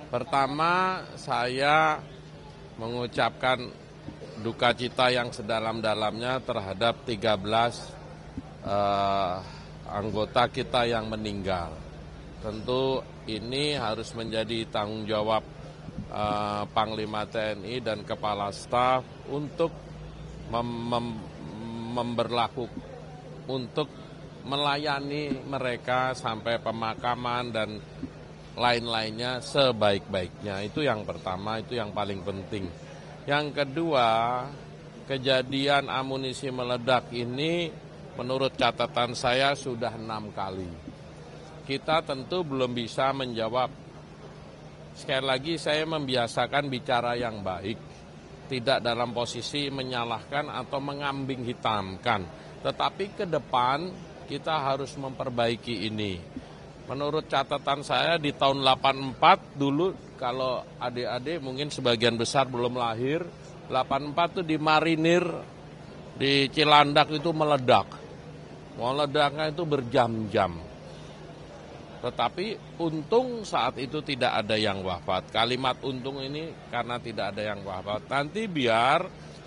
Pertama, saya mengucapkan duka cita yang sedalam-dalamnya terhadap 13 anggota kita yang meninggal. Tentu ini harus menjadi tanggung jawab Panglima TNI dan Kepala Staf untuk untuk melayani mereka sampai pemakaman dan lain-lainnya sebaik-baiknya. Itu yang pertama, itu yang paling penting. Yang kedua, kejadian amunisi meledak ini menurut catatan saya sudah 6 kali. Kita tentu belum bisa menjawab. Sekali lagi saya membiasakan bicara yang baik, tidak dalam posisi menyalahkan atau mengambing hitamkan. Tetapi ke depan kita harus memperbaiki ini. Menurut catatan saya di tahun 84 dulu, kalau adik-adik mungkin sebagian besar belum lahir, 84 itu di Marinir, di Cilandak itu meledak. Meledaknya itu berjam-jam. Tetapi untung saat itu tidak ada yang wafat. Kalimat untung ini karena tidak ada yang wafat. Nanti biar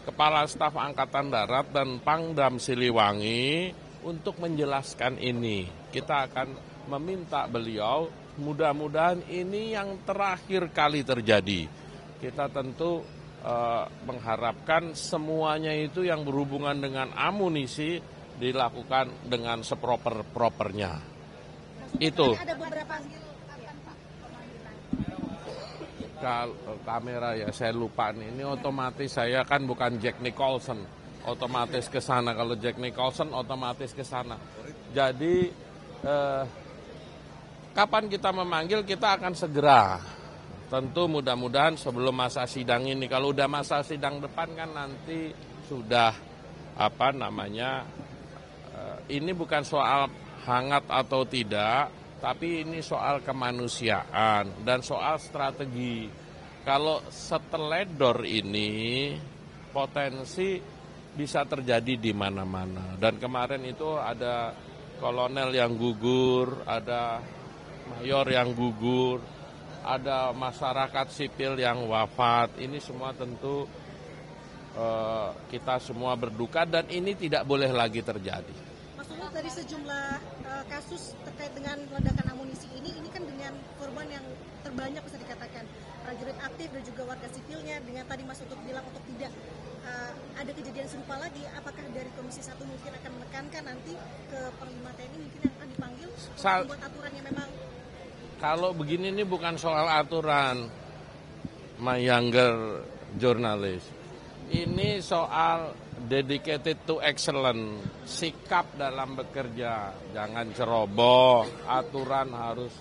Kepala Staf Angkatan Darat dan Pangdam Siliwangi untuk menjelaskan ini. Kita akan meminta beliau, mudah-mudahan ini yang terakhir kali terjadi. Kita tentu mengharapkan semuanya itu yang berhubungan dengan amunisi dilakukan dengan seproper-propernya. Itu. Ada beberapa kamera ya, saya lupa nih. Ini otomatis saya kan bukan Jack Nicholson, otomatis ke sana. Kalau Jack Nicholson otomatis ke sana. Jadi kapan kita memanggil kita akan segera. Tentu mudah-mudahan sebelum masa sidang ini. Kalau udah masa sidang depan kan nanti sudah ini bukan soal hangat atau tidak, tapi ini soal kemanusiaan dan soal strategi. Kalau seteledor ini potensi bisa terjadi di mana-mana. Dan kemarin itu ada kolonel yang gugur, ada mayor yang gugur, ada masyarakat sipil yang wafat. Ini semua tentu kita semua berduka dan ini tidak boleh lagi terjadi. Maksudnya dari sejumlah kasus terkait dengan ledakan amunisi ini kan dengan korban yang terbanyak bisa dikatakan prajurit aktif dan juga warga sipilnya. Dengan tadi Mas Utut bilang untuk tidak ada kejadian serupa lagi, apakah dari Komisi 1 mungkin akan menekankan nanti ke Panglima TNI mungkin yang akan dipanggil untuk membuat aturan yang memang. Kalau begini ini bukan soal aturan, my younger journalist. Ini soal dedicated to excellence, sikap dalam bekerja, jangan ceroboh, aturan harus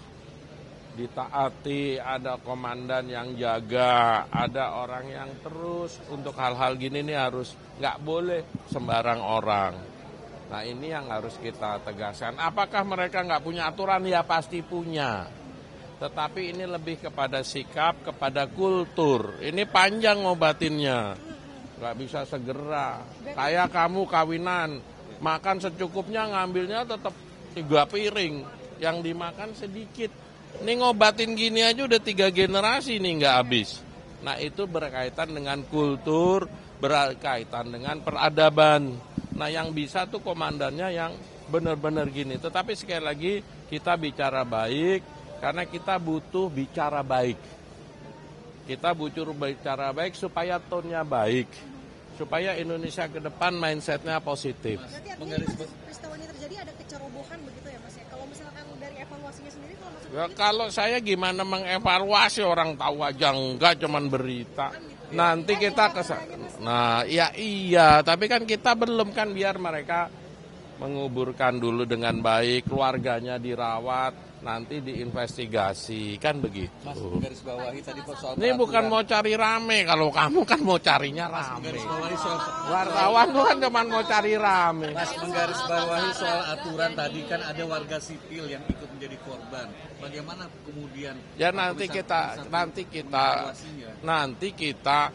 ditaati, ada komandan yang jaga, ada orang yang terus untuk hal-hal gini nih harus, nggak boleh sembarang orang. Nah ini yang harus kita tegaskan. Apakah mereka nggak punya aturan? Ya pasti punya. Tetapi ini lebih kepada sikap, kepada kultur. Ini panjang ngobatinnya. Nggak bisa segera. Kayak kamu kawinan, makan secukupnya, ngambilnya tetap 3 piring. Yang dimakan sedikit. Ini ngobatin gini aja udah 3 generasi nih nggak habis. Nah itu berkaitan dengan kultur, berkaitan dengan peradaban. Nah yang bisa tuh komandannya yang benar-benar gini. Tetapi sekali lagi kita bicara baik, karena kita butuh bicara baik. Kita butuh bicara baik supaya tone-nya baik. Supaya Indonesia ke depan mindset-nya positif. Berarti artinya peristiwa ini terjadi ada kecerobohan begitu ya Mas ya? Kalau misalkan dari evaluasinya sendiri kalau maksudnya ya, kalau saya gimana mengevaluasi, orang tahu aja enggak, cuman berita. Nanti kita nah iya, tapi kan kita belum kan, biar mereka menguburkan dulu dengan baik, keluarganya dirawat, nanti diinvestigasi, kan begitu. Mas, menggaris bawahi tadi soal ini bukan mau cari rame, kalau kamu kan mau carinya rame. Wartawan tuh kan cuma mau cari rame. Mas, menggaris bawahi soal aturan tadi kan ada warga sipil yang ikut menjadi korban. Bagaimana kemudian? Ya nanti kita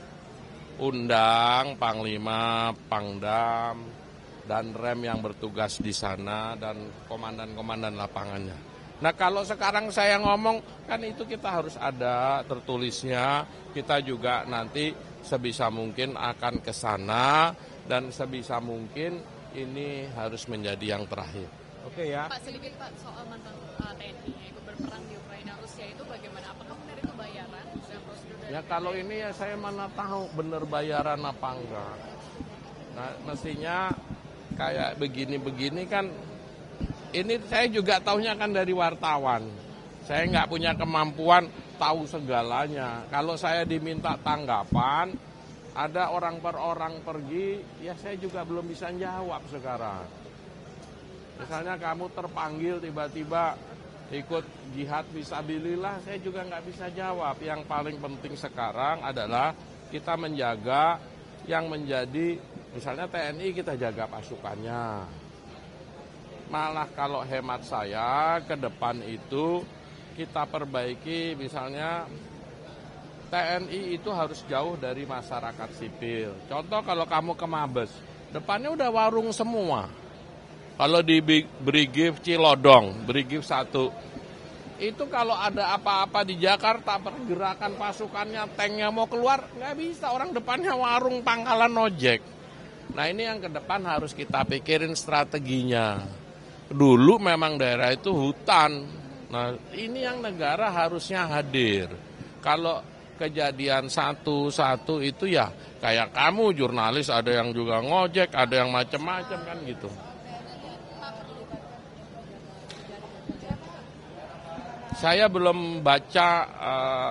undang Panglima, Pangdam, dan Rem yang bertugas di sana dan komandan-komandan lapangannya. Nah kalau sekarang saya ngomong, kan itu kita harus ada tertulisnya, kita juga nanti sebisa mungkin akan ke sana, dan sebisa mungkin ini harus menjadi yang terakhir. Oke ya? Pak, sedikit Pak, soal mantan TNI yang ikut berperang di Ukraina, Rusia itu bagaimana? Apakah benar itu bayaran? Dan prosedur dari Ya kalau ini ya saya mana tahu bener bayaran apa enggak. Nah mestinya kayak begini-begini kan, ini saya juga tahunya kan dari wartawan. Saya nggak punya kemampuan tahu segalanya. Kalau saya diminta tanggapan, ada orang per orang pergi, ya saya juga belum bisa jawab sekarang. Misalnya kamu terpanggil tiba-tiba ikut jihad fisabilillah, saya juga nggak bisa jawab. Yang paling penting sekarang adalah kita menjaga yang menjadi, misalnya TNI kita jaga pasukannya. Malah kalau hemat saya ke depan itu kita perbaiki, misalnya TNI itu harus jauh dari masyarakat sipil. Contoh kalau kamu ke Mabes, depannya udah warung semua. Kalau di Brigif Cilodong, Brigif 1, itu kalau ada apa-apa di Jakarta, pergerakan pasukannya, tanknya mau keluar, nggak bisa, orang depannya warung pangkalan ojek. Nah ini yang ke depan harus kita pikirin strateginya. Dulu memang daerah itu hutan, nah ini yang negara harusnya hadir. Kalau kejadian satu-satu itu ya kayak kamu jurnalis, ada yang juga ngojek, ada yang macam-macam kan gitu. Saya belum baca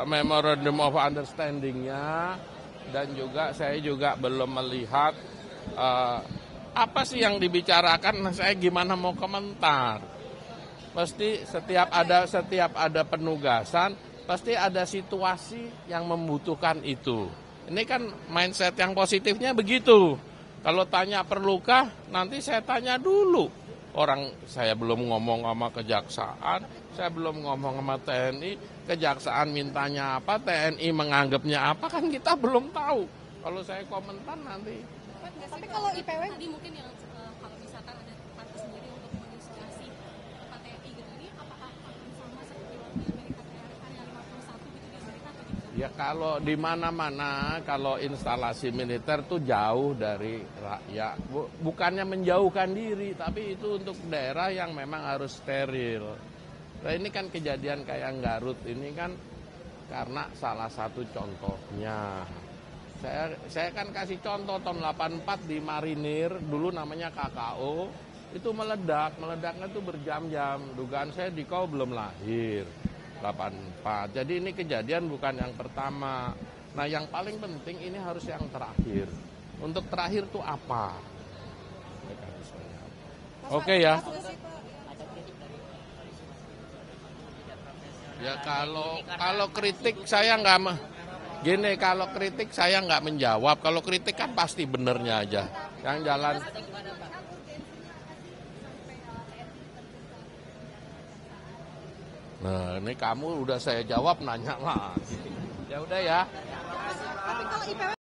Memorandum of Understanding-nya, dan juga saya juga belum melihat apa sih yang dibicarakan. Nah, saya gimana mau komentar. Pasti setiap ada penugasan, pasti ada situasi yang membutuhkan itu. Ini kan mindset yang positifnya begitu. Kalau tanya perlukah, nanti saya tanya dulu. Orang saya belum ngomong sama kejaksaan, saya belum ngomong sama TNI, kejaksaan mintanya apa, TNI menganggapnya apa, kan kita belum tahu. Kalau saya komentar nanti. Tapi kalau IPW tadi mungkin yang kalau misalkan ada partai sendiri untuk menginisiasi TNI gitu, ini apakah akan sama seperti waktu di Amerika yang 51 gitu di Amerika atau gitu? Ya kalau di mana-mana, kalau instalasi militer tuh jauh dari rakyat. Bukannya menjauhkan diri, tapi itu untuk daerah yang memang harus steril. Nah ini kan kejadian kayak Garut ini kan karena salah satu contohnya. Saya kan kasih contoh tahun 84 di Marinir, dulu namanya KKO, itu meledaknya tuh berjam-jam. Dugaan saya Diko belum lahir, 84. Jadi ini kejadian bukan yang pertama. Nah yang paling penting ini harus yang terakhir. Untuk terakhir tuh apa? Oke ya. Ya kalau kritik saya nggak gini, kalau kritik saya nggak menjawab. Kalau kritik kan pasti benernya aja. Yang jalan. Nah ini kamu udah saya jawab, nanya lagi. Ya udah ya. tapi kalau IPW